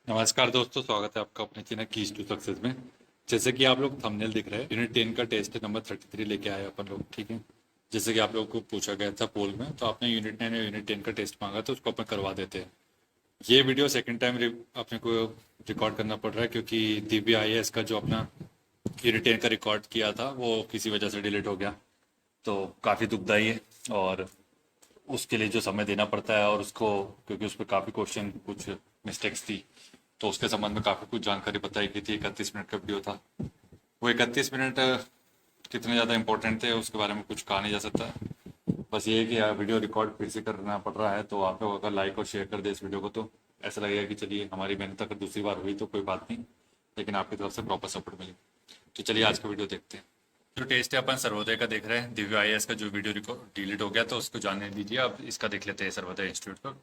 नमस्कार दोस्तों, स्वागत है आपका अपने चैनल कीज टू सक्सेस में। जैसे कि आप लोग थंबनेल दिख रहे हैं, यूनिट 10 का टेस्ट नंबर 33 लेके आए अपन लोग। ठीक है, जैसे कि आप लोगों को पूछा गया था पोल में, तो आपने यूनिट 9 या यूनिट 10 का टेस्ट मांगा, तो उसको अपन करवा देते हैं। ये वीडियो सेकंड टाइम अपने को रिकॉर्ड करना पड़ रहा है, क्योंकि दिव्य आईएएस का जो अपना यूनिट 10 का रिकॉर्ड किया था वो किसी वजह से डिलीट हो गया। तो काफ़ी दुखदाई है, और उसके लिए जो समय देना पड़ता है, और उसको क्योंकि उस पर काफ़ी क्वेश्चन कुछ मिस्टेक्स थी, तो उसके संबंध में काफ़ी कुछ जानकारी बताई गई थी। 31 मिनट का वीडियो था। वो 31 मिनट कितने ज़्यादा इंपॉर्टेंट थे उसके बारे में कुछ कहा नहीं जा सकता। बस ये है कि यार वीडियो रिकॉर्ड फिर से करना पड़ रहा है, तो आप लोग अगर लाइक और शेयर कर दे इस वीडियो को, तो ऐसा लगेगा कि चलिए हमारी मेहनत अगर दूसरी बार हुई तो कोई बात नहीं, लेकिन आपकी तरफ से प्रॉपर सपोर्ट मिली। तो चलिए आज का वीडियो देखते हैं। जो टेस्ट है अपन सर्वोदय का देख रहे हैं। दिव्य आईएएस का जो वीडियो रिकॉर्ड डिलीट हो गया, तो उसको जानने दीजिए। अब इसका देख लेते हैं सर्वोदय इंस्टीट्यूट का।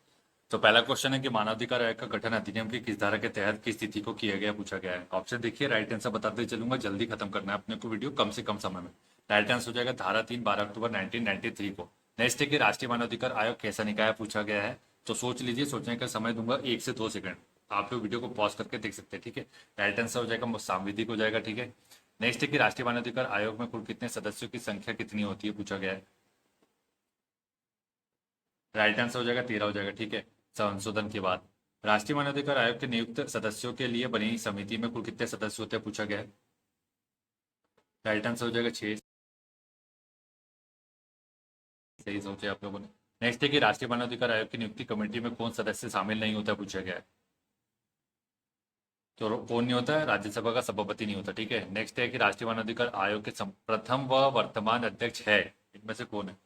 तो पहला क्वेश्चन है कि मानवाधिकार आयोग का गठन अधिनियम की किस धारा के तहत किस तिथि को किया गया, पूछा गया है। ऑप्शन देखिए, राइट आंसर बताते चलूंगा, जल्दी खत्म करना है अपने को वीडियो कम से कम समय में। राइट आंसर हो जाएगा धारा 3, 12 अक्टूबर 1993 को। नेक्स्ट है कि राष्ट्रीय मानवाधिकार आयोग कैसा निकाय, पूछा गया है। तो सोच लीजिए, सोचने का समय दूंगा 1 से 2 सेकंड। आप लोग वीडियो को पॉज करके देख सकते हैं। ठीक है, राइट आंसर हो जाएगा सांविधिक हो जाएगा। ठीक है, नेक्स्ट है कि राष्ट्रीय मानवाधिकार आयोग में कुल कितने सदस्यों की संख्या कितनी होती है, पूछा गया है। राइट आंसर हो जाएगा 13 हो जाएगा। ठीक है, संशोधन के बाद राष्ट्रीय मानवाधिकार आयोग के नियुक्त सदस्यों के लिए बनी समिति में कुल कितने सदस्य होते हैं, पूछा गया है। राइट आंसर हो जाएगा 6। सही सोचे आप लोगों ने। नेक्स्ट है कि राष्ट्रीय मानवाधिकार आयोग की नियुक्ति कमेटी में कौन सदस्य शामिल नहीं होता, पूछा गया है। तो कौन नहीं होता है, राज्यसभा का सभापति नहीं होता। ठीक है, नेक्स्ट है कि राष्ट्रीय मानवाधिकार आयोग के प्रथम व वर्तमान अध्यक्ष है, इनमें से कौन है।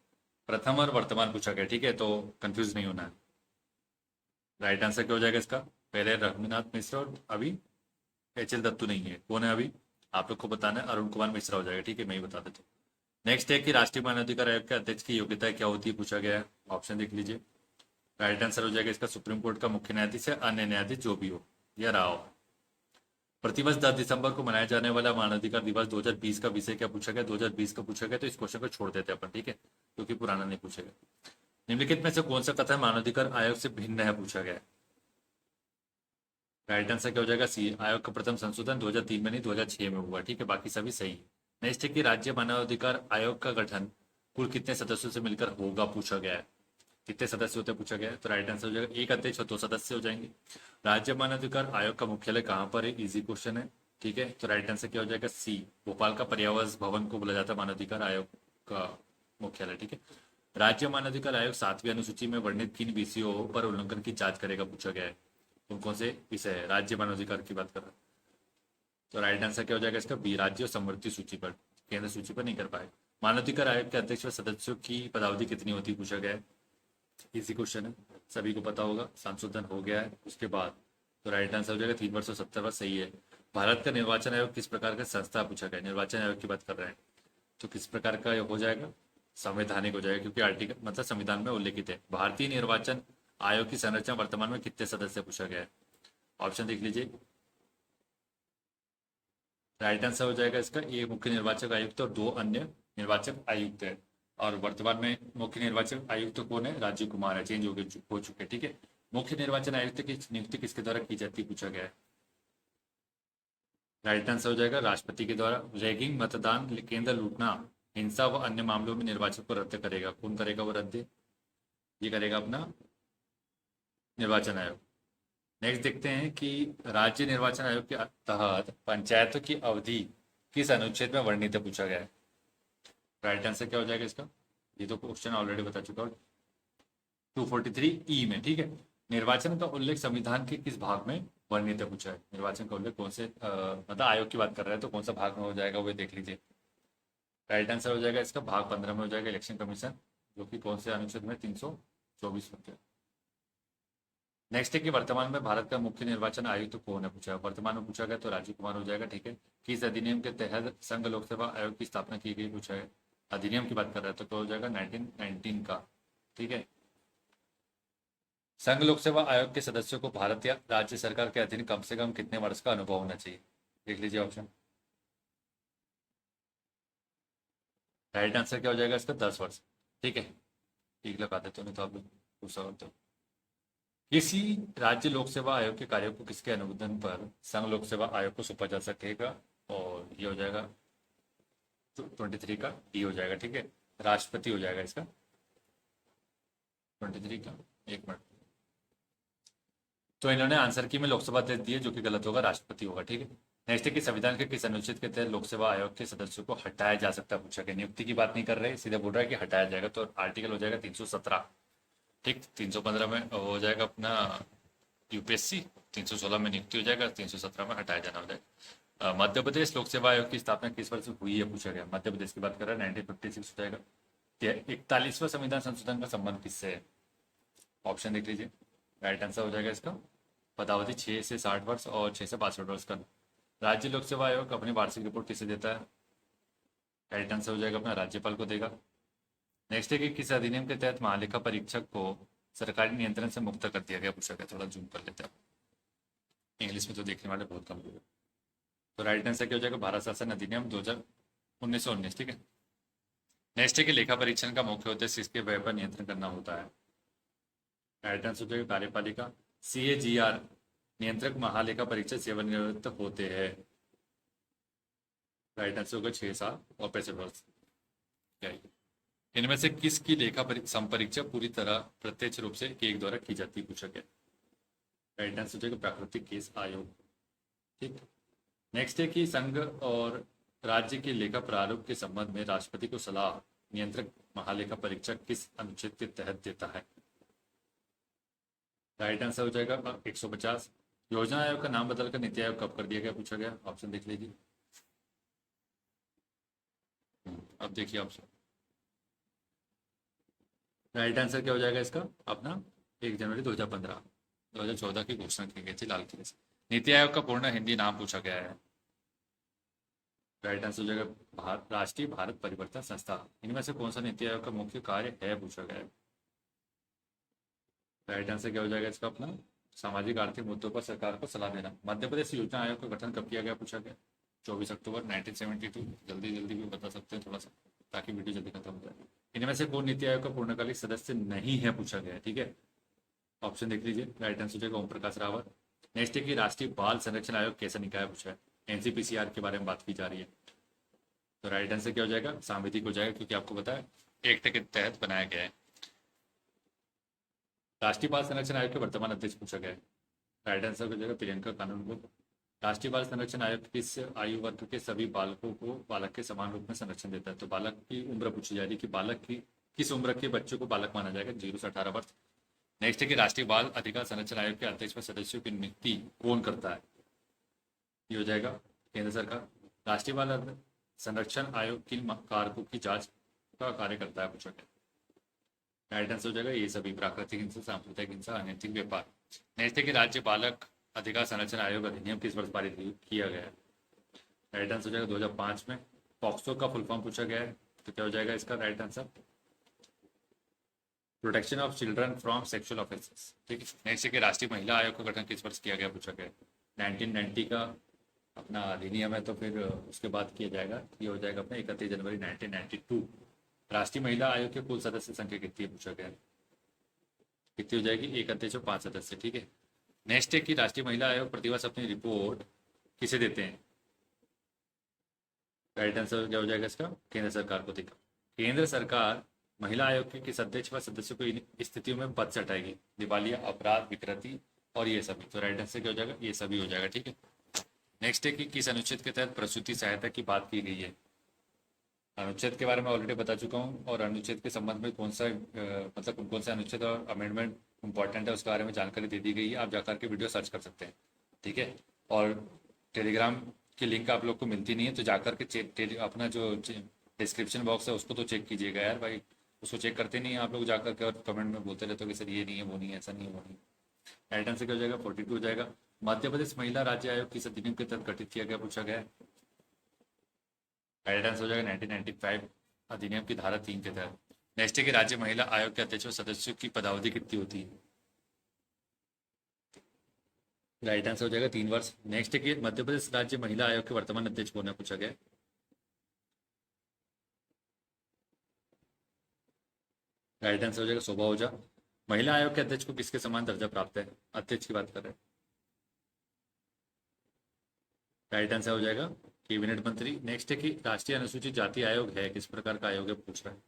प्रथम और वर्तमान पूछा गया। ठीक है, तो कंफ्यूज नहीं होना है। राइट आंसर क्या हो जाएगा इसका। पहले रघुनाथ मिश्र और अभी एच एल दत्तू नहीं है। कौन है अभी, आप लोग को बताना है। अरुण कुमार मिश्रा हो जाएगा। ठीक है, मैं ही बता देता हूँ। नेक्स्ट है कि राष्ट्रीय मानवाधिकार आयोग के अध्यक्ष की योग्यता क्या होती है, पूछा गया है। ऑप्शन देख लीजिए। राइट आंसर हो जाएगा इसका सुप्रीम कोर्ट का मुख्य न्यायाधीश या अन्य न्यायाधीश जो भी हो, या रहा हो। प्रतिवर्ष 10 दिसंबर को मनाया जाने वाला मानवाधिकार दिवस 2020 का विषय क्या, पूछा गया। 2020 का पूछा गया, तो इस क्वेश्चन को छोड़ देते हैं अपन। ठीक है, क्योंकि पुराना नहीं पूछेगा। निम्नलिखित में से कौन सा कथन मानवाधिकार आयोग से भिन्न है, पूछा गया है। राइट आंसर क्या हो जाएगा, सी। आयोग का प्रथम संशोधन 2003 में नहीं 2006 में हुआ। ठीक है, बाकी सभी सही है। नेक्स्ट है कि राज्य मानवाधिकार आयोग का गठन कुल कितने सदस्यों से मिलकर होगा, पूछा गया है। कितने सदस्य होते हैं, पूछा गया है। तो राइट आंसर हो जाएगा एक अध्यक्ष और 2 सदस्य हो जाएंगे। राज्य मानवाधिकार आयोग का मुख्यालय कहाँ पर है, इजी क्वेश्चन है। ठीक है, तो राइट आंसर क्या हो जाएगा, सी। भोपाल का पर्यावरण भवन को बोला जाता है मानवाधिकार आयोग का मुख्यालय। ठीक है, राज्य मानवाधिकार आयोग 7वीं अनुसूची में वर्णित किन विषयों पर उल्लंघन की जांच करेगा, पूछा गया है। कौन कौन से विषय है, राज्य मानवाधिकार की बात कर रहा है। तो राइट आंसर क्या हो जाएगा इसका, बी। राज्य और समवर्ती सूची पर, केंद्र सूची पर नहीं कर पाए। मानवाधिकार आयोग के अध्यक्ष व सदस्यों की पदावधि कितनी होती है, पूछा गया है। इसी क्वेश्चन है, सभी को पता होगा। संशोधन हो गया है उसके बाद। तो राइट आंसर हो जाएगा 3 वर्ष और 70 वर्ष, सही है। भारत का निर्वाचन आयोग किस प्रकार का संस्था, पूछा गया। निर्वाचन आयोग की बात कर रहे हैं, तो किस प्रकार का हो जाएगा, संवैधानिक हो जाएगा, क्योंकि आर्टिकल मतलब संविधान में उल्लेखित है। भारतीय निर्वाचन आयोग की संरचना वर्तमान में कितने सदस्य, पूछा गया है। ऑप्शन देख लीजिए। राइट आंसर हो जाएगा इसका ए, मुख्य निर्वाचक आयुक्त और 2 अन्य निर्वाचक आयुक्त है। और वर्तमान में मुख्य निर्वाचन आयुक्त कौन है, राजीव कुमार है, चेंज हो चुके हैं। ठीक है, मुख्य निर्वाचन आयुक्त की नियुक्ति किसके द्वारा की जाती है, पूछा गया है। राइट आंसर हो जाएगा राष्ट्रपति के द्वारा। रैगिंग, मतदान केंद्र लूटना, हिंसा व अन्य मामलों में निर्वाचन को रद्द करेगा। कौन करेगा वो रद्द, ये करेगा अपना निर्वाचन आयोग। नेक्स्ट देखते हैं कि राज्य निर्वाचन आयोग के तहत पंचायतों की अवधि किस अनुच्छेद में वर्णित है, पूछा गया है। राइट आंसर क्या हो जाएगा इसका, ये तो क्वेश्चन ऑलरेडी बता चुका हूँ। 243 ई में। ठीक है, निर्वाचन का उल्लेख संविधान के किस भाग में वर्णित है, पूछा है। निर्वाचन का उल्लेख कौन से मतलब आयोग की बात कर रहे हैं, तो कौन सा भाग में हो जाएगा वो देख लीजिए। राइट आंसर हो जाएगा इसका भाग 15 में हो जाएगा, इलेक्शन कमीशन, जो कि कौन से अनुच्छेद में 324 में। नेक्स्ट है कि वर्तमान में भारत का मुख्य निर्वाचन आयुक्त तो कौन है, पूछा है। वर्तमान में पूछा गया तो राजीव कुमार हो जाएगा। ठीक है, किस अधिनियम के तहत संघ लोक सेवा आयोग की स्थापना की गई, पूछा है। अधिनियम की बात कर रहा है तो क्या हो जाएगा 1919 का। ठीक है, संघ लोक सेवा आयोग के सदस्यों को भारत या राज्य सरकार के अधीन कम से कम कितने वर्ष का अनुभव होना चाहिए, देख लीजिए ऑप्शन। राइट आंसर क्या हो जाएगा इसका, 10 वर्ष। ठीक है, ठीक लगा देते हो, नहीं तो आप लोग पूछा करते हो। किसी राज्य लोक सेवा आयोग के कार्यों को किसके अनुमोदन पर संघ लोक सेवा आयोग को सौंपा जा सकेगा, और ये हो जाएगा 23 का डी हो जाएगा, ठीक है। राष्ट्रपति हो जाएगा इसका 23 का, एक मिनट। तो इन्होंने आंसर की में लोकसभा दे दिए, जो कि गलत होगा, राष्ट्रपति होगा, ठीक है। नेक्स्ट है कि संविधान के किस अनुच्छेद के तहत लोक सेवा आयोग के सदस्यों को हटाया जा सकता है, पूछा गया। नियुक्ति की बात नहीं कर रहे, सीधे बोल रहा है कि हटाया जाएगा, तो आर्टिकल हो जाएगा 317, ठीक। 315 में हो जाएगा अपना यूपीएससी, 316 में नियुक्ति हो जाएगा, 317 में हटाया जाना हो जाएगा। मध्य प्रदेश लोक सेवा आयोग की स्थापना किस वर्ष में हुई है, पूछा गया। मध्य प्रदेश की बात कर रहा है, 1956 हो जाएगा। 41वां संविधान संशोधन का संबंध किससे है, ऑप्शन देख लीजिए। राइट आंसर हो जाएगा इसका पदावधि 6 से 60 वर्ष और 6 से 62 वर्ष का। राज्य लोक सेवा आयोग अपनी वार्षिक रिपोर्ट किसे देता है, राइट आंसर हो जाएगा अपना राज्यपाल को देगा। नेक्स्ट है कि किस अधिनियम के तहत महालेखा परीक्षक को सरकारी नियंत्रण से मुक्त कर दिया गया, पूछा गया। थोड़ा जूम कर लेते हैं, इंग्लिश में तो देखने वाले बहुत कम लोग। तो राइट आंसर क्या हो जाएगा, भारत शासन अधिनियम 1919, ठीक है। नेक्स्ट है कि लेखा परीक्षण का मुख्य उद्देश्य इसके व्यय पर नियंत्रण करना होता है, राइट आंसर हो जाएगा कार्यपालिका। CAGR नियंत्रक महालेखा परीक्षक सेवानिवृत्त होते हैं, राइट आंसर होगा 6 साल और 65 वर्ष। क्या है? इनमें से किसकी लेखा संपरीक्षा पूरी तरह प्रत्यक्ष रूप से एक द्वारा की जाती है, पूछा गया। राइट आंसर हो जाएगा प्राकृतिक केस आयोग, ठीक। नेक्स्ट है कि संघ और राज्य के लेखा प्रारूप के संबंध में राष्ट्रपति को सलाह नियंत्रक महालेखा परीक्षक किस अनुच्छेद के तहत देता है, राइट आंसर हो जाएगा 150। योजना आयोग का नाम बदलकर नीति आयोग कब कर दिया गया, पूछा गया। ऑप्शन देख लीजिए। अब देखिए ऑप्शन, राइट आंसर क्या हो जाएगा इसका अपना 1 जनवरी 2015, 2014 की घोषणा की गई थी लाल किले से। नीति आयोग का पूर्ण हिंदी नाम पूछा गया है, राइट आंसर हो जाएगा राष्ट्रीय भारत परिवर्तन संस्था। इनमें से कौन सा नीति आयोग का मुख्य कार्य है, पूछा गया है। राइट आंसर क्या हो जाएगा इसका अपना सामाजिक आर्थिक मुद्दों पर सरकार को सलाह देना। मध्य प्रदेश योजना आयोग का गठन कब किया गया, पूछा गया। 24 अक्टूबर 1972। जल्दी जल्दी भी बता सकते हैं थोड़ा सा, ताकि वीडियो जल्दी खत्म हो जाए। इनमें से कौन नीति आयोग का पूर्णकालिक सदस्य नहीं है, पूछा गया है, ठीक है। ऑप्शन देख लीजिए। राइट आंसर हो जाएगा ओम प्रकाश रावत। नेक्स्ट है कि राष्ट्रीय बाल संरक्षण आयोग कैसा निकाय, पूछा है। NCPCR के बारे में बात की जा रही है, तो राइट आंसर क्या हो जाएगा सांविधिक हो जाएगा, क्योंकि आपको पता है एक्ट के तहत बनाया गया है। राष्ट्रीय बाल संरक्षण आयोग के वर्तमान अध्यक्ष पूछा गया है, राइट आंसर हो जाएगा प्रियंका कानूनगो। राष्ट्रीय बाल संरक्षण आयोग किस आयु वर्ग के सभी बालकों को बालक के समान रूप में संरक्षण देता है, तो बालक की उम्र पूछी जा रही है कि बालक की किस उम्र के बच्चों को बालक माना जाएगा, 0 से 18 वर्ष। नेक्स्ट है कि राष्ट्रीय बाल अधिकार संरक्षण आयोग के अध्यक्ष व सदस्यों की नियुक्ति कौन करता है, ये हो जाएगा केंद्र सरकार। राष्ट्रीय बाल संरक्षण आयोग किन कारकों की जांच का कार्य करता है, पूछा गया। राइट आंसर हो जाएगा ये सभी, प्राकृतिक हिंसा, सांप्रदायिक हिंसा, अनैतिक व्यापार। नेक्स्ट है कि राज्य बालक अधिकार संरक्षण आयोग अधिनियम किस वर्ष पारित किया गया है, राइट आंसर हो जाएगा 2005 में। पॉक्सो का फुल फॉर्म पूछा गया है, तो क्या हो जाएगा इसका right answer protection of children from sexual offences, ठीक है। नेक्स्ट है कि राष्ट्रीय महिला आयोग का गठन किस वर्ष किया गया, पूछा गया। 1990 का अपना अधिनियम है, तो फिर उसके बाद किया जाएगा, ये हो जाएगा अपना 31 जनवरी 1992। राष्ट्रीय महिला आयोग के कुल सदस्य संख्या कितनी है, पूछा गया। कितनी हो जाएगी, 1 अध्यक्ष और 5 सदस्य, ठीक है। नेक्स्ट है कि राष्ट्रीय महिला आयोग प्रतिवर्ष अपनी रिपोर्ट किसे देते हैं, राइट आंसर क्या हो जाएगा इसका केंद्र सरकार को देगा। केंद्र सरकार महिला आयोग के किस अध्यक्ष व सदस्यों को इन स्थितियों में पद से हटाएगी, दिवालिया, अपराध, विकृति और ये सभी, तो राइट आंसर क्या हो जाएगा, ये सभी हो जाएगा, ठीक है। नेक्स्ट है कि किस अनुच्छेद के तहत प्रसूति सहायता की बात की गई है। अनुच्छेद के बारे में ऑलरेडी बता चुका हूँ, और अनुच्छेद के संबंध में कौन सा मतलब कौन सा अनुच्छेद और अमेंडमेंट इंपॉर्टेंट है उसके बारे में जानकारी दे दी गई है, आप जाकर के वीडियो सर्च कर सकते हैं, ठीक है। और टेलीग्राम की लिंक आप लोग को मिलती नहीं है, तो जाकर के अपना जो डिस्क्रिप्शन बॉक्स है उसको तो चेक कीजिएगा यार भाई, उसको चेक करते नहीं है आप लोग जाकर के, और कमेंट में बोलते रहते हो कि सर ये नहीं है, वो नहीं है, ऐसा नहीं है, वो नहीं है। राइट आंसर क्या हो जाएगा 42 हो जाएगा। मध्य प्रदेश महिला राज्य आयोग किस अधिनियम के तहत गठित किया गया, पूछा गया। राइट आंसर हो जाएगा 1995 अधिनियम की धारा 3 के तहत। नेक्स्ट है कि राज्य महिला आयोग के अध्यक्ष व सदस्यों की पदावधि कितनी होती है, राइट आंसर हो जाएगा 3 वर्ष। नेक्स्ट है कि मध्य प्रदेश राज्य महिला आयोग के वर्तमान अध्यक्ष कौन है, पूछा गया। राइट आंसर हो जाएगा शोभा ओझा। महिला आयोग के अध्यक्ष को किसके समान दर्जा प्राप्त है? अध्यक्ष की बात कर रहे हैं। राइट आंसर हो जाएगा कैबिनेट मंत्री। नेक्स्ट है कि राष्ट्रीय अनुसूचित जाति आयोग है किस प्रकार का आयोग है, पूछ रहा है।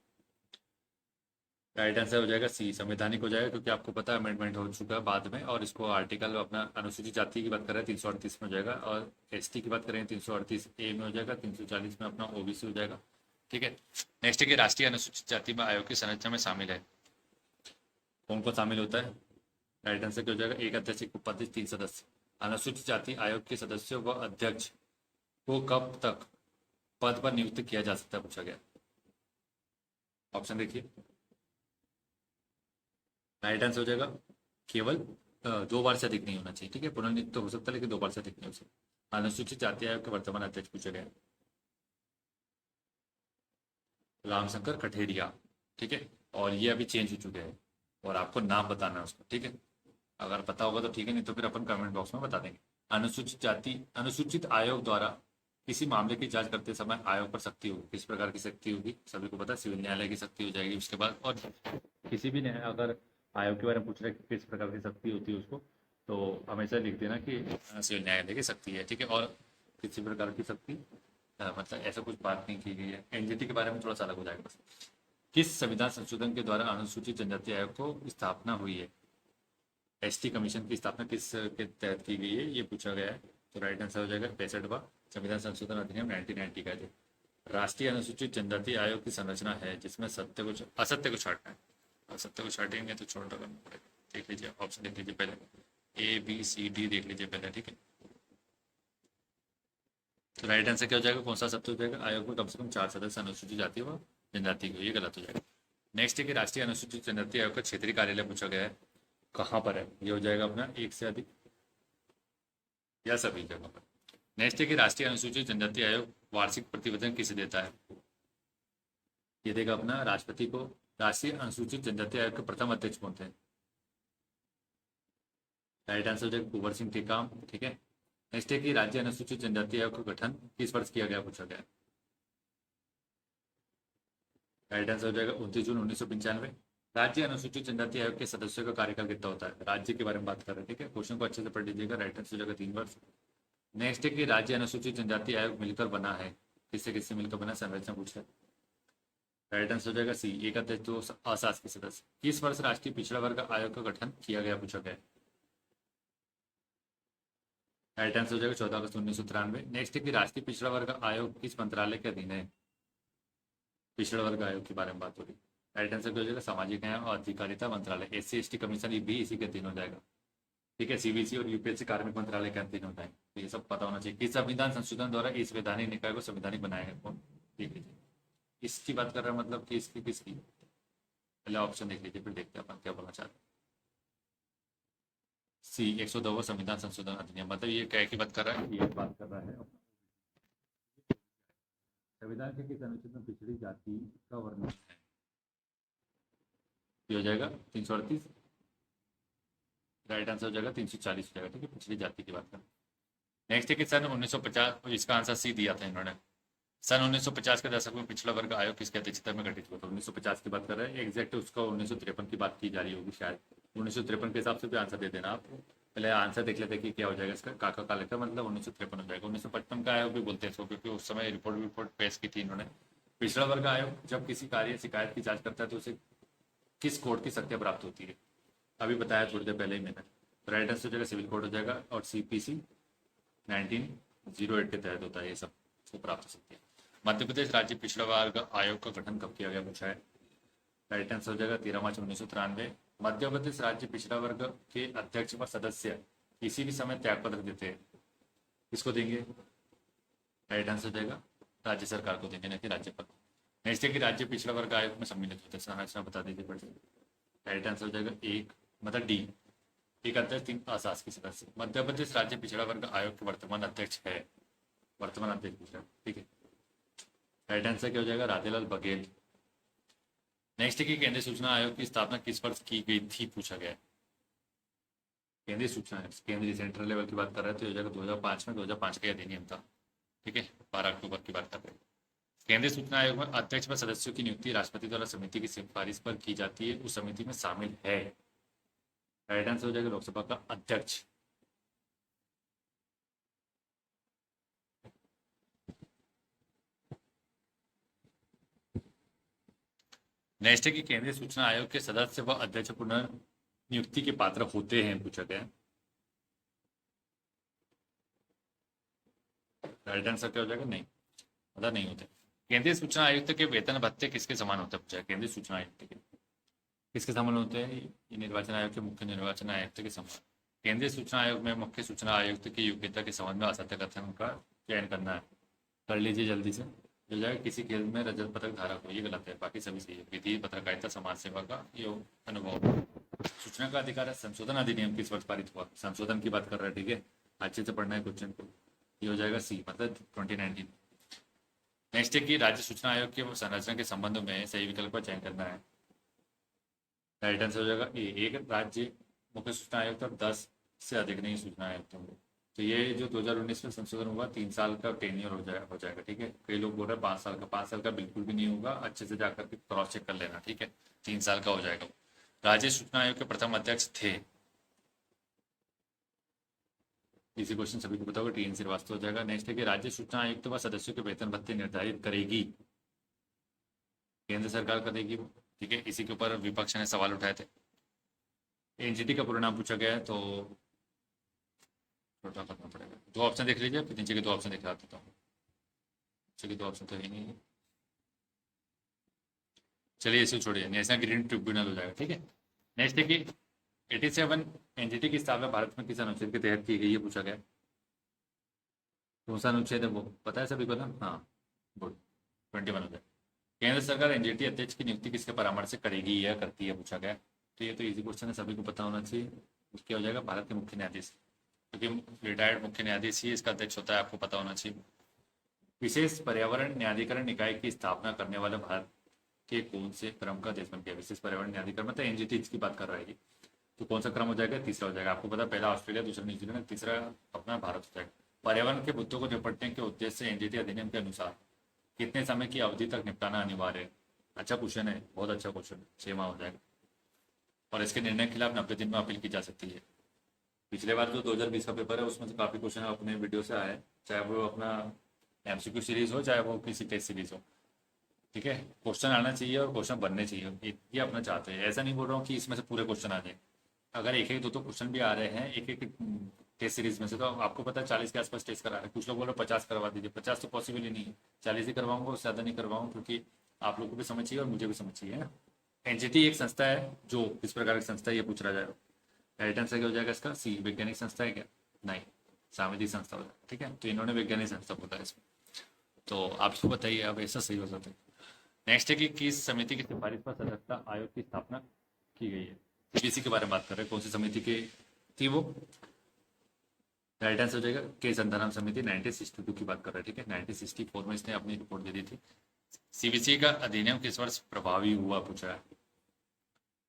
राइट आंसर हो जाएगा सी, संवैधानिक हो जाएगा, क्योंकि आपको पता है अमेंडमेंट हो चुका है बाद में, और इसको आर्टिकल अपना अनुसूचित जाति की बात कर रहे हैं 338 में हो जाएगा, और एसटी की बात करें 338A में हो जाएगा, 340 में अपना ओबीसी हो जाएगा। ठीक है। नेक्स्ट है कि राष्ट्रीय अनुसूचित जाति में आयोग की संरचना में शामिल है, कौन कौन शामिल होता है? राइट आंसर क्या हो जाएगा? एक अध्यक्ष, एक उपाध्यक्ष, 3 सदस्य। अनुसूचित जाति आयोग के सदस्यों व अध्यक्ष को कब तक पद पर नियुक्त किया जा सकता है, पूछा गया। ऑप्शन देखिए। राइट आंसर हो जाएगा केवल 2 बार से अधिक नहीं होना चाहिए। ठीक है, पुनर्नियुक्त तो हो सकता है लेकिन 2 बार से अधिक नहीं हो सकता। अनुसूचित जाति आयोग के वर्तमान अध्यक्ष पूछा गया रामशंकर कठेरिया। ठीक है, और ये अभी चेंज हो चुके हैं, और आपको नाम बताना है उसको। ठीक है, अगर पता होगा तो ठीक है, नहीं तो फिर अपन कमेंट बॉक्स में बता देंगे। अनुसूचित आयोग द्वारा किसी मामले की जांच करते समय आयोग पर शक्ति होगी, किस प्रकार की शक्ति होगी? सभी को पता है, सिविल न्यायालय की शक्ति हो जाएगी उसके बाद। और किसी भी अगर आयोग के बारे में पूछ रहे किस प्रकार की शक्ति होती है उसको, तो हमेशा लिख देना कि सिविल न्यायालय की शक्ति है। ठीक है, और किसी प्रकार की शक्ति मतलब ऐसा कुछ बात नहीं की गई है। एनजीटी के बारे में थोड़ा सा अलग हो जाएगा बस। किस संविधान संशोधन के द्वारा अनुसूचित जनजाति आयोग को स्थापना हुई है? एसटी कमीशन की स्थापना किस के तहत की गई है, ये पूछा गया है। तो राइट आंसर हो जाएगा 65वां संविधान संशोधन अधिनियम 1990 का है। राष्ट्रीय अनुसूचित जनजाति आयोग की संरचना है जिसमें सत्य को असत्य को छांटना है। असत्य को छाटेंगे तो छोड़ करना पड़ेगा। देख लीजिए, ऑप्शन देख लीजिए पहले, ABCD देख लीजिए पहले। ठीक है, तो राइट आंसर क्या हो जाएगा? कौन सा सत्य हो जाएगा? आयोग में कम से कम 4 सदस्य अनुसूचित जाति व जनजाति को, ये गलत हो जाएगा। नेक्स्ट है कि राष्ट्रीय अनुसूचित जनजाति आयोग का क्षेत्रीय कार्यालय पूछा गया है, कहाँ पर है? ये हो जाएगा अपना एक से अधिक या सभी जगह पर। नेक्स्ट है कि राष्ट्रीय अनुसूचित जनजाति आयोग वार्षिक प्रतिवेदन किसे देता है? ये देगा अपना राष्ट्रपति को। राष्ट्रीय अनुसूचित जनजाति आयोग के प्रथम अध्यक्ष कौन थे? राइट आंसर हो जाएगा कुंवर सिंह टेकाम। ठीक है। नेक्स्ट है कि राज्य अनुसूचित जनजाति आयोग का गठन किस वर्ष किया गया, पूछा गया। राइट आंसर हो जाएगा 29 जून 1995। राज्य अनुसूचित जनजाति आयोग के सदस्यों का कार्यकाल कितना होता है? राज्य के बारे में बात कर रहे हैं। ठीक है, क्वेश्चन को अच्छे से पढ़ लीजिएगा। राइट आंसर हो जाएगा 3 वर्ष। नेक्स्ट है कि राज्य अनुसूचित जनजाति आयोग मिलकर बना है, किससे किससे मिलकर बना? संरचना पूछा है। राइट आंसर हो जाएगा सी, एक अध्यक्ष, 2 अशासकीय सदस्य। किस वर्ष राष्ट्रीय पिछड़ा वर्ग आयोग का गठन किया गया, पूछा गया। राइट आंसर हो जाएगा 14 अगस्त 1993। नेक्स्ट है कि राष्ट्रीय पिछड़ा वर्ग आयोग किस मंत्रालय के अधीन है? पिछड़ा वर्ग आयोग के बारे में बात हो रही। राइट आंसर क्या हो जाएगा? सामाजिक न्याय और अधिकारिता मंत्रालय, SC/ST कमीशन, ये भी इसी के अधीन हो जाएगा। ठीक है, CBC और UPSC कार्मिक मंत्रालय के अधीन होता है, तो ये सब पता होना चाहिए। किस संविधान संशोधन द्वारा इस वैधानिक निकाय को संवैधानिक बनाया गया? कौन? देख लीजिए, इसकी बात कर रहा है, मतलब कि इसकी किसकी? पहले ऑप्शन देख लीजिए फिर देखते हैं अपन क्या बोलना चाहते हैं। सी, 102वां संविधान संशोधन अधिनियम, मतलब ये क्या की बात कर रहा है? ये बात कर रहा है संविधान के किस अनुच्छेद में पिछड़ी जाति का वर्णन है? ये हो जाएगा 338। राइट आंसर हो जाएगा 340 हो जाएगा। ठीक है, पिछड़ी जाति की बात करें। नेक्स्ट है कि सन 1950, इसका आंसर सी दिया था इन्होंने। सन 1950 के दशक में पिछड़ा वर्ग आयोग किसकी अध्यक्षता में गठित हुआ था? 1950 की बात कर रहे हैं, एग्जैक्ट उसका 1953 की बात की जा रही होगी शायद। 1953 के हिसाब से भी आंसर दे देना आप। पहले आंसर देख लेते कि क्या हो जाएगा इसका। काका काले का मतलब 1953 हो जाएगा। 1955 का आयोग भी बोलते हैं इसको, क्योंकि उस समय रिपोर्ट पेश की थी इन्होंने। पिछड़ा वर्ग आयोग जब किसी कार्य शिकायत की जांच करता है तो उसे किस कोर्ट की शक्तियां प्राप्त होती है? अभी बताया थोड़ी देर पहले ही मैंने। राइट आंसर हो जाएगा सिविल कोर्ट हो जाएगा, और CPC 1908 के तहत होता है ये सब को प्राप्त हो सकती है। मध्य प्रदेश राज्य पिछड़ा वर्ग आयोग का गठन कब किया गया, पूछा है। राइट आंसर हो जाएगा 13 मार्च 1993। मध्य प्रदेश राज्य पिछड़ा वर्ग के अध्यक्ष व सदस्य किसी भी समय त्यागपत्र देते हैं, किसको देंगे? राइट आंसर हो जाएगा राज्य सरकार को देंगे, ना कि राज्यपाल। नेक्स्ट है कि राज्य पिछड़ा वर्ग आयोग में सम्मिलित होते हैं, संरचना बता दीजिए पढ़िए। राइट आंसर हो जाएगा एक, मतलब D, एक अध्यक्ष, 3 अशासकीय सदस्य। मध्य प्रदेश राज्य पिछड़ा वर्ग आयोग के वर्तमान अध्यक्ष है, वर्तमान अध्यक्ष पूछा। ठीक है, राइट आंसर क्या हो जाएगा? राधेलाल बघेल। नेक्स्ट है कि केंद्रीय सूचना आयोग की स्थापना किस वर्ष की गई थी, पूछा गया है। केंद्रीय सूचना आयोग, केंद्रीय सेंट्रल लेवल की बात कर रहे थे, हो जाएगा 2005 में। 2005 का अधिनियम था। ठीक है, 12 अक्टूबर की बात कर रहे हैं। केंद्रीय सूचना आयोग में अध्यक्ष व सदस्यों की नियुक्ति राष्ट्रपति द्वारा समिति की सिफारिश पर की जाती है, उस समिति में शामिल है राइट आंसर हो जाएगा लोकसभा का अध्यक्ष। नेक्स्ट है कि केंद्रीय सूचना आयोग के सदस्य व अध्यक्ष पुनर्नियुक्ति के पात्र होते हैं, पूछा गया है। राइट आंसर क्या हो जाएगा? नहीं, मतलब नहीं होते। केंद्रीय सूचना आयुक्त के वेतन भत्ते किसके समान होते हैं, पूछा है। केंद्रीय सूचना आयुक्त के किसके समान होते हैं? ये निर्वाचन आयोग के मुख्य निर्वाचन आयुक्त के समान। केंद्रीय सूचना आयोग में मुख्य सूचना आयुक्त की योग्यता के संबंध में असत्य कथन का चयन करना है। कर लीजिए जल्दी से। जो जाएगा किसी खेल में रजत पदक धारक हो, ये गलत है, बाकी सभी सही है। विधि, पत्रकारिता, समाज सेवा का योग अनुभव। सूचना का अधिकार है। संशोधन अधिनियम किस वर्ष पारित हुआ? संशोधन की बात कर रहा है, ठीक है, अच्छे से पढ़ना है क्वेश्चन को। ये हो जाएगा सी, मतलब 2019। नेक्स्ट है कि राज्य सूचना आयोग की संरचना के संबंध में सही विकल्प का चयन करना है। राइट आंसर हो जाएगा ए, एक राज्य मुख्य सूचना आयुक्त और 10 से अधिक नहीं सूचना आयुक्त होंगे। तो ये जो 2019 में संशोधन हुआ, 3 साल का टेन्योर हो जाएगा, ठीक है। कई लोग बोल रहे हैं 5 साल का, 5 साल का बिल्कुल भी नहीं होगा, अच्छे से जाकर के क्रॉस चेक कर लेना, ठीक है। 3 साल का हो जाएगा। राज्य सूचना आयोग के प्रथम अध्यक्ष थे, इसी क्वेश्चन सभी को पता होगा, टीएन श्रीवास्तव हो जाएगा। नेक्स्ट है कि राज्य सूचना आयुक्त व सदस्यों के वेतन भत्ते निर्धारित करेगी, केंद्र सरकार करेगी, ठीक है। इसी के ऊपर विपक्ष ने सवाल उठाए थे। एनजीटी का पूरा नाम पूछा गया है, तो छोटा करना पड़ेगा। 2 ऑप्शन देख लीजिए, फिर नीचे के 2 ऑप्शन दिखा देता हूँ। नीचे के 2 ऑप्शन तो है नहीं, चलिए इसे छोड़िए, नेशनल ग्रीन ट्रिब्यूनल हो जाएगा, ठीक है। नेक्स्ट है कि 87 एनजीटी की स्थापना भारत में किस अनुच्छेद के तहत की गई है, पूछा गया। कौन सा अनुच्छेद है वो पता है सभी को ना? हाँ, गुड, 21 हो जाए। केंद्र सरकार एनजीटी अध्यक्ष की नियुक्ति किसके परामर्श से करेगी या करती है, पूछा गया। तो ये तो इजी क्वेश्चन है, सभी को पता होना चाहिए। उसके हो जाएगा भारत के मुख्य न्यायाधीश, क्योंकि रिटायर्ड मुख्य न्यायाधीश ही इसका अध्यक्ष होता है, आपको पता होना चाहिए। विशेष पर्यावरण न्यायाधिकरण निकाय की स्थापना करने वाले भारत के कौन से क्रम का देश बन गया? विशेष पर्यावरण न्यायाधिकरण मतलब एनजीटी की बात कर रहा है, तो कौन सा क्रम हो जाएगा? तीसरा हो जाएगा। आपको पता, पहला ऑस्ट्रेलिया, दूसरा न्यूजीलैंड, तीसरा अपना भारत हो जाएगा। पर्यावरण के मुद्दों को निपटने के उद्देश्य से एनजीटी अधिनियम के अनुसार कितने समय की अवधि तक निपटाना अनिवार्य है? अच्छा क्वेश्चन है, बहुत अच्छा क्वेश्चन, 6 माह हो जाएगा। और इसके निर्णय के खिलाफ 90 दिन में अपील की जा सकती है। पिछले बार जो 2020 का पेपर है उसमें से काफी क्वेश्चन अपने वीडियो से आए, चाहे वो अपना एमसीक्यू सीरीज हो, चाहे वो किसी टेस्ट सीरीज हो, ठीक है। क्वेश्चन आना चाहिए और क्वेश्चन बनने चाहिए, ये अपना चाहते हैं। ऐसा नहीं बोल रहा हूँ कि इसमें से पूरे क्वेश्चन आ जाए। अगर एक एक दो क्वेश्चन भी आ रहे हैं एक एक टेस्ट सीरीज में से, तो आपको पता है 40 के आसपास टेस्ट करा रहे हैं। कुछ लोग बोल रहे 50 करवा दीजिए, 50 तो पॉसिबल ही नहीं है, 40 ही करवाऊंगा, उससे ज़्यादा नहीं करवाऊँ, क्योंकि आप लोग को भी समझ चाहिए और मुझे भी समझ चाहिए ना। एनजीटी एक संस्था है, जो किस प्रकार की संस्था है ये पूछ रहा जाएगा। राइट आंसर क्या हो जाएगा इसका? सी, वैज्ञानिक संस्था है क्या? नहीं, सामाजिक संस्था हो जाएगा, ठीक है। तो इन्होंने वैज्ञानिक संस्था बोला है इसमें, तो आपको बताइए अब ऐसा सही हो जाता है। नेक्स्ट है कि किस समिति की सिफारिश पर सदस्यता आयोग की स्थापना की गई है? सीबीसी के बारे में बात कर रहे हैं, कौन सी समिति की थी वो? राइट आंसर हो जाएगा के संधारण समिति, 1962 की बात कर रहे हैं, ठीक है। 1964 में इसने अपनी रिपोर्ट दे दी थी। सीबीसी का अधिनियम किस वर्ष प्रभावी हुआ, पूछा है।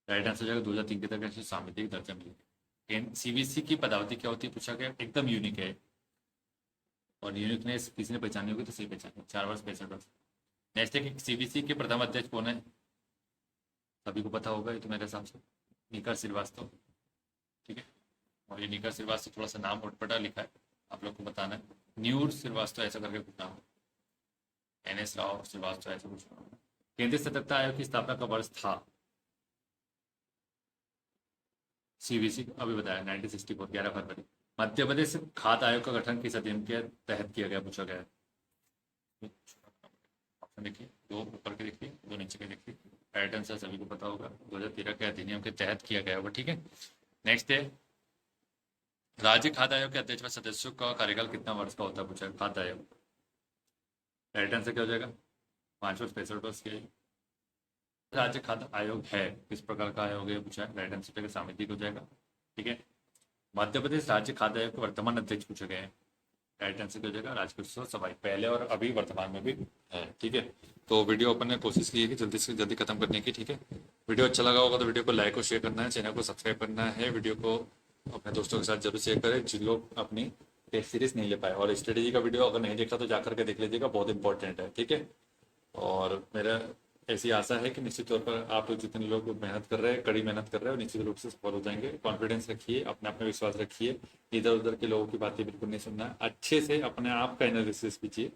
राइट आंसर हो जाएगा 2003 के तक ऐसे सामितिक दर्जा मिली। सीबीसी की पदावधि क्या होती है, पूछा गया। एकदम यूनिक है, और यूनिकनेस किसी ने पहचानी होगी तो सही पहचानी, 4 वर्ष 65 वर्ष। नेक्स्ट है कि सीबीसी के प्रथम अध्यक्ष कौन है? सभी को पता होगा ये तो मेरे हिसाब से, निकर श्रीवास्तव, ठीक है। और ये निकर श्रीवास्तव थोड़ा सा नाम उटपटा लिखा है, आप लोग को बताना है। न्यूर श्रीवास्तव ऐसा करके कुछ नाम, NS राव श्रीवास्तव ऐसा कुछ नाम। केंद्रीय सतर्कता आयोग की स्थापना का वर्ष था? सीबीसी अभी बताया 1964, 11 फरवरी। मध्य प्रदेश खाद्य आयोग का गठन किस अधिनियम के तहत किया गया, पूछा गया। ऑप्शन देखिए, 2 ऊपर के देखिए, 2 नीचे के देखिए। राइट आंसर सभी को पता होगा, 2013 के अधिनियम के तहत किया गया होगा, ठीक है। नेक्स्ट है राज्य खाद्य आयोग के अध्यक्ष व सदस्यों का कार्यकाल कितना वर्ष का होता है, पूछा खाद्य आयोग। राइट आंसर क्या हो जाएगा? 5 वर्ष 65 वर्ष के। राज्य खाद्य आयोग है किस प्रकार का आयोग है, पूछा है। राइट आंसर सामितिक हो जाएगा, ठीक है। मध्य प्रदेश राज्य खाद्य आयोग के वर्तमान अध्यक्ष पूछे गए हैं। राइट आंसर क्या हो जाएगा? राजकिशोर सवाई, पहले और अभी वर्तमान में भी है, ठीक है। तो वीडियो अपन ने कोशिश की है कि जल्दी से जल्दी खत्म करने की, ठीक है। वीडियो अच्छा लगा होगा तो वीडियो को लाइक और शेयर करना है, चैनल को सब्सक्राइब करना है, वीडियो को अपने दोस्तों के साथ जरूर शेयर करें जिन लोग अपनी टेस्ट सीरीज नहीं ले पाए। और स्ट्रेटेजी का वीडियो अगर नहीं देखा तो जाकर के देख लीजिएगा, बहुत इंपॉर्टेंट है, ठीक है। और मेरा ऐसी आशा है कि निश्चित तौर पर आप लोग जितने लोग मेहनत कर रहे हैं, कड़ी मेहनत कर रहे हैं, और निश्चित रूप से सफल हो जाएंगे। कॉन्फिडेंस रखिए, अपने आप में विश्वास रखिए, इधर उधर के लोगों की बातें बिल्कुल नहीं सुनना है, अच्छे से अपने आप का एनालिसिस कीजिए।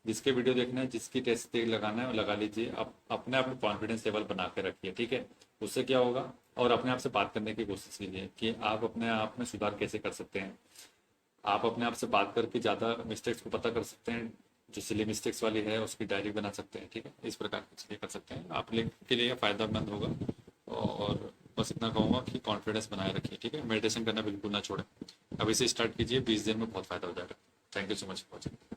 जिसके वीडियो देखना है, जिसकी टेस्ट लगाना है वो लगा लीजिए। अपने आप को कॉन्फिडेंस लेवल बना के रखिए, ठीक है। उससे क्या होगा, और अपने आप से बात करने की कोशिश कीजिए कि आप अपने आप में सुधार कैसे कर सकते हैं। आप अपने आप से बात करके ज़्यादा मिस्टेक्स को पता कर सकते हैं। जो सिली मिस्टेक्स वाली है उसकी डायरी बना सकते हैं, ठीक है। इस प्रकार की चीज़ें कर सकते हैं, आप के लिए फ़ायदेमंद होगा। और बस इतना कहूँगा कि कॉन्फिडेंस बनाए रखिए, ठीक है। मेडिटेशन करना बिल्कुल ना छोड़ें, अभी से स्टार्ट कीजिए, 20 दिन में बहुत फ़ायदा हो जाएगा। Thank you so much for watching.